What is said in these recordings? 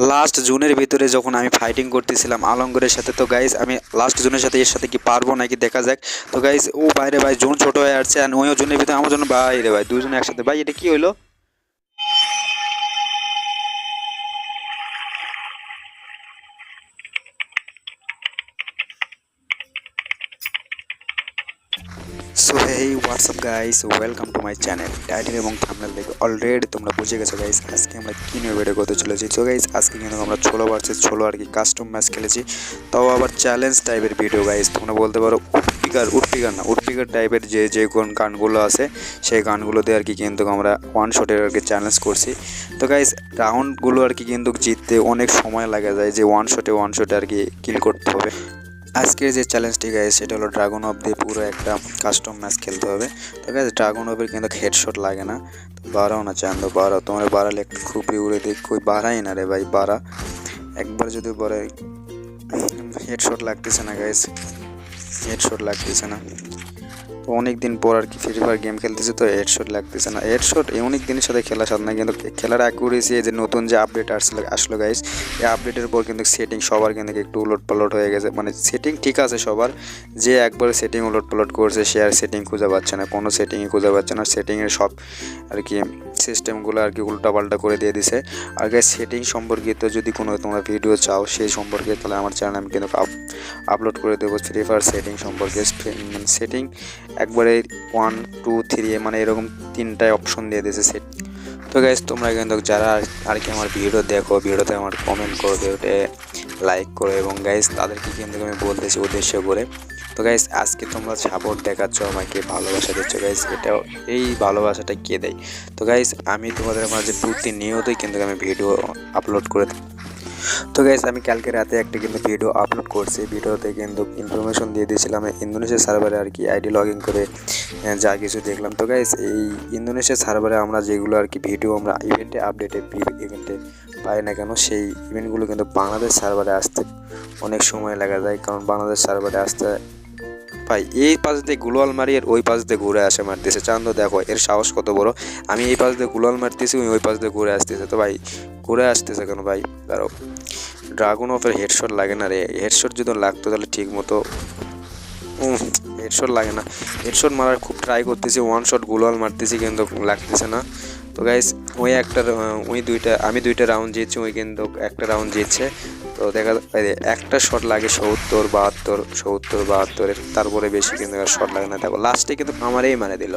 Last জুনের ভিতরে যখন আমি ফাইটিং করতেছিলাম আলমগীরের সাথে, তো গাইজ আমি লাস্ট জুনের সাথে এর সাথে কি পারবো নাকি দেখা যাক। তো গাইজ ও বাইরে ভাই জোন ছোট হয়ে আসছে, আর ওইও জুনের ভিতরে আমার জন্য বাইরে ভাই দুজনে একসাথে। ভাই এটা কি হইলো? So hey WhatsApp guys, welcome to my channel. Title এবং থাম্বনেল দেখে অলরেডি তোমরা বুঝে গেছো গাইস আজকে আমরা কী নিয়ে ভিডিও করতে চলেছি। সো গাইস আজকে কিন্তু আমরা ছোলো ভার্সেস ছোলো আর কি কাস্টম ম্যাচ খেলেছি, তাও আবার চ্যালেঞ্জ টাইপের ভিডিও গাইস। তোমরা বলতে পারো উডপিকার টাইপের যে কোন গানগুলো আছে সেই গানগুলো দিয়ে আর কি কিন্তু আমরা ওয়ান শটের আর কি চ্যালেঞ্জ করছি। তো গাইস রাউন্ডগুলো আর কি কিন্তু জিততে অনেক সময় লাগা যায়, যে ওয়ান শটে আর কি কিল করতে হবে। আজকের যে চ্যালেঞ্জটি গাইস সেটা হলো ড্রাগন অফ দিয়ে পুরো একটা কাস্টম ম্যাচ খেলতে হবে। তো গাইস ড্রাগন অফের কিন্তু হেডশট লাগে না, তো বাড়াও না চান্দো বাড়াও, তোমরা বাড়ালে একটু খুবই উড়ে দিক, কই বাড়াই না রে ভাই বাড়া। একবার যদি বলে হেডশট লাগতেছে না গাইস, হেডশট লাগতেছে না। তো অনেক দিন পর আর কি ফ্রি ফায়ার গেম খেলতেছে, তো হেডশট লাগতেছে না। হেডশট অনেক দিনের সাথে খেলা সাথে না, কিন্তু খেলার অ্যাকুরেসি যে নতুন যে আপডেট আসলো গাইস, এই আপডেটের পর কিন্তু সেটিং সবার কিন্তু একটু উলট পালট হয়ে গেছে। মানে সেটিং ঠিক আছে সবার, যে একবার সেটিং উলট পালট করছে সে আর সেটিং খুঁজে পাচ্ছে না, কোনো সেটিংই খুঁজে পাচ্ছে না। সেটিংয়ের সব আর কি সিস্টেমগুলো আর কি উল্টাপাল্টা করে দিয়ে দিছে। আর গাইস সেটিং সম্পর্কিত যদি কোনো তোমরা ভিডিও চাও সেই সম্পর্কে, তাহলে আমার চ্যানেল আমি কিন্তু আপলোড করে দেবো। ফ্রি ফায়ার সেটিং সম্পর্কে মানে সেটিং একবারে 1 2 3 মানে এরকম তিনটায় অপশন দিয়ে দিয়েছে সেট। তো গাইজ তোমরা কিন্তু যারা আর কি আমার ভিডিও দেখো, ভিডিওতে আমার কমেন্ট করো, ভিডিওতে লাইক করো, এবং গাইজ তাদেরকে কিন্তু আমি বলতেছি উদ্দেশ্য করে। তো গাইজ আজকে তোমরা সাপোর্ট দেখাচ্ছ আমাকে, ভালোবাসা দিচ্ছ গাইজ, এটাও এই ভালোবাসাটা কে দেয়? তো গাইজ আমি তোমাদের মাঝে প্রতিনিয়তই কিন্তু আমি ভিডিও আপলোড করে। তো গাইস আমি কালকে রাতে একটা কিন্তু ভিডিও আপলোড করছি, ভিডিওতে কিন্তু ইনফরমেশন দিয়ে দিয়েছিলাম ইন্দোনেশিয়া সার্ভারে আর কি আইডি লগ ইন করে যা কিছু দেখলাম। তো গাইস এই ইন্দোনেশিয়া সার্ভারে আমরা যেগুলো আর কি ভিডিও আমরা ইভেন্টে পাই না কেন, সেই ইভেন্টগুলো কিন্তু বাংলাদেশ সার্ভারে আসতে অনেক সময় লাগা যায়, কারণ বাংলাদেশ সার্ভারে আসতে ভাই এই পাশ দিয়ে গুলোয়াল মারি আর ওই পাশ দিয়ে ঘুরে আসে মারতেছে। চান্দ দেখো এর সাহস কত বড়, আমি এই পাশ দিয়ে গুলোয়াল মারতেছি, ওই পাশ দিয়ে ঘুরে আসতেছে। তো ভাই ঘুরে আসতেছে কেন ভাই? দাঁড়াও, ড্রাগন অফের হেডশট লাগে না রে, হেডশট যদি লাগতো তাহলে ঠিক মতো হেডশট লাগে না। হেডশট মারার খুব ট্রাই করতেছি, ওয়ান শট গুলোয়াল মারতেছি কিন্তু লাগতেছে না। তো গাইস আমি দুইটা রাউন্ড জিতছি, ওই কিন্তু একটা রাউন্ড জিতছে। তো দেখা একটা শট লাগে 70 72 তারপরে বেশি কিন্তু শট লাগে না। দেখো লাস্টে কিন্তু আমারই মারে দিল।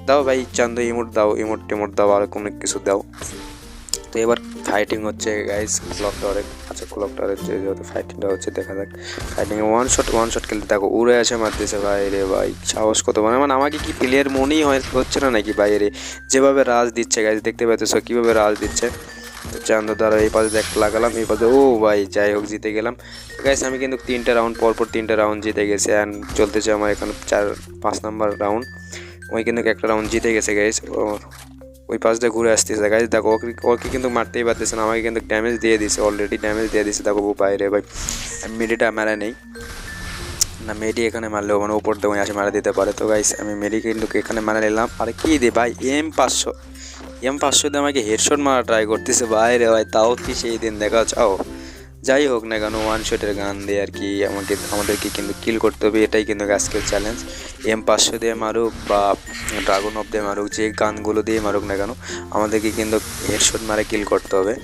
দাও ভাই চান্দ ইমোট দাও, ইমোট দাও, আর কোনো কিছু দাও। তো এবার ফাইটিং হচ্ছে গাইস ক্লক টাওয়ারে। আচ্ছা ক্লক টাওয়ারের যেহেতু ফাইটিংটা হচ্ছে দেখা যাক। ফাইটিংয়ে ওয়ান শট খেলতে দেখো উড়ে আসে মারতেছে ভাই রে ভাই, সাহস কত! মানে আমাকে কি প্লেয়ার মনেই হচ্ছে না নাকি ভাই রে? যেভাবে রাজ দিচ্ছে গাইস দেখতে পাচ্ছ কীভাবে রাজ দিচ্ছে। তো চান্দ দ্বারা এই পাশে একটা লাগালাম, এই পাশে ও ভাই যাই হোক জিতে গেলাম। গাইস আমি কিন্তু 3টা রাউন্ড পরপর 3টা রাউন্ড জিতে গেছি, অ্যান্ড চলতেছে আমার এখানে 4-5 নাম্বার রাউন্ড। ওই কিন্তু একটা রাউন্ড জিতে গেছে গাইস, ওই পাশ দিয়ে ঘুরে আসতেছে গাইজ। দেখো ওকে কিন্তু মারতেই পারতেছে না, আমাকে কিন্তু ড্যামেজ দিয়ে দিছে, অলরেডি ড্যামেজ দিয়ে দিছে। দেখো বাইরে ভাই আমি মেডিটা মারা নেই না, মেডি এখানে মারলেও মানে উপর দিয়ে আসে মারা দিতে পারে। তো গাইস আমি মেডি কিন্তু এখানে মারা নিলাম। আরে কি দে ভাই M500 দিয়ে আমাকে হেডশট মারা ট্রাই করতেছে ভাই রে ভাই, তাও কি সেই দিন দেখা চাও? যাই হোক না কেন ওয়ান শটের গান দিয়ে আর কি আমাদেরকে কিন্তু কিল করতে হবে, এটাই কিন্তু আজকের চ্যালেঞ্জ। M500 দিয়ে মারুক বা ড্রাগন অফ দিয়ে মারুক, যে গানগুলো দিয়ে মারুক না কেন আমাদেরকে কিন্তু হেডশট মারে কিল করতে হবে।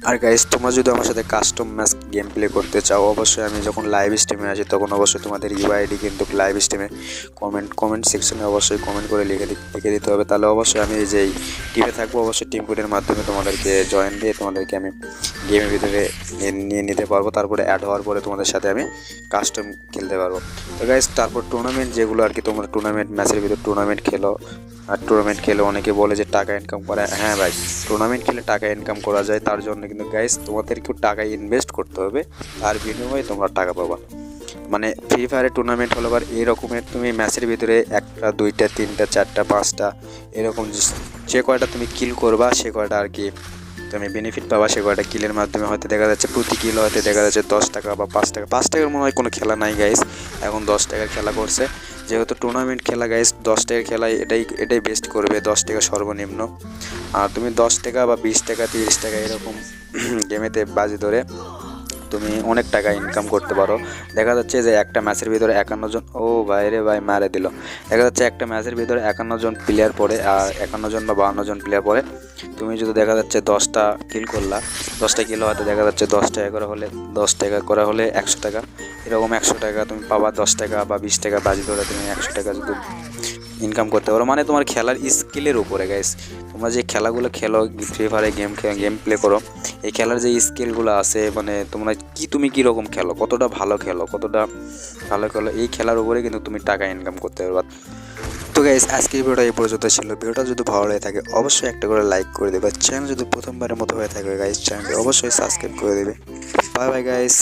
আর গাইস তোমরা যদি আমার সাথে কাস্টম ম্যাচ গেম প্লে করতে চাও, অবশ্যই আমি যখন লাইভ স্ট্রিমে আসি তখন অবশ্যই তোমাদের ইউআইডি কিন্তু লাইভ স্ট্রিমে কমেন্ট সেকশনে অবশ্যই কমেন্ট করে লিখে দিতে হবে। তাহলে অবশ্যই আমি এই যে টিমে থাকবো, অবশ্যই টিম কোডের মাধ্যমে তোমাদেরকে জয়েন দিয়ে তোমাদেরকে আমি গেমের ভিতরে নিয়ে নিতে পারবো। তারপরে অ্যাড হওয়ার পরে তোমাদের সাথে আমি কাস্টম খেলতে পারবো। তো গাইস তারপর টুর্নামেন্ট যেগুলো আর কি তোমরা টুর্নামেন্ট ম্যাচের ভিতরে টুর্নামেন্ট খেলো, আর টুর্নামেন্ট খেলে অনেকে বলে যে টাকা ইনকাম করে। হ্যাঁ ভাই টুর্নামেন্ট খেলে টাকা ইনকাম করা যায়, তার জন্য কিন্তু গাইস তোমাদেরকেও টাকা ইনভেস্ট করতে হবে, আর বিনিময়ে তোমরা টাকা পাবা। মানে ফ্রি ফায়ারের টুর্নামেন্ট হলো আবার এই রকমের, তুমি ম্যাচের ভিতরে 1টা 2টা 3টা 4টা 5টা এরকম যে কয়টা তুমি কিল করবা সে কয়টা আর কি তুমি বেনিফিট পাবা সে কয়টা কিলের মাধ্যমে। হয়তো দেখা যাচ্ছে প্রতি কিল হয়তো দেখা যাচ্ছে 10 টাকা বা 5 টাকা। 5 টাকার মনে হয় কোনো খেলা নাই গাইস, এখন 10 টাকার খেলা করছে। যেহেতু টুর্নামেন্ট খেলা গাইস, 10 টাকার খেলায় এটাই বেস্ট করবে, 10 টাকা সর্বনিম্ন। আর তুমি 10 টাকা বা 20 টাকা 30 টাকা এরকম গেমেতে বাজি ধরে তুমি অনেক টাকা ইনকাম করতে পারো। দেখা যাচ্ছে যে একটা ম্যাচের ভিতরে 51 জন, ও ভাই রে ভাই মারে দিল। দেখা যাচ্ছে একটা ম্যাচের ভিতরে 51 জন প্লেয়ার পড়ে, আর 51 জন বা 52 জন প্লেয়ার পড়ে। তুমি যদি দেখা যাচ্ছে 10টা কিল করলা, 10টা কিল হয়তো দেখা যাচ্ছে 10 টাকা করে হলে, 10 টাকা করে হলে 100 টাকা, এরকম 100 টাকা তুমি পাবা। 10 টাকা বা 20 টাকা বাজি ধরে তুমি 100 টাকা যদি ইনকাম করতে পারো, মানে তোমার খেলার স্কিলের উপরে গাইস। তোমরা যে খেলাগুলো খেলো, ফ্রি ফায়ারে গেম প্লে করো, এই খেলার যে স্কিলগুলো আছে, মানে তুমি কীরকম খেলো, কতটা ভালো খেলো, এই খেলার উপরে কিন্তু তুমি টাকা ইনকাম করতে পারবা। তো গাইস আজকের ভিডিওটা এই পর্যন্ত ছিল। ভিডিওটা যদি ভালো লাগে থাকে অবশ্যই একটা করে লাইক করে দেবে। চ্যানেল যদি প্রথমবারের মতো হয়ে থাকে গাইস, চ্যানেলটি অবশ্যই সাবস্ক্রাইব করে দেবে। Bye bye guys.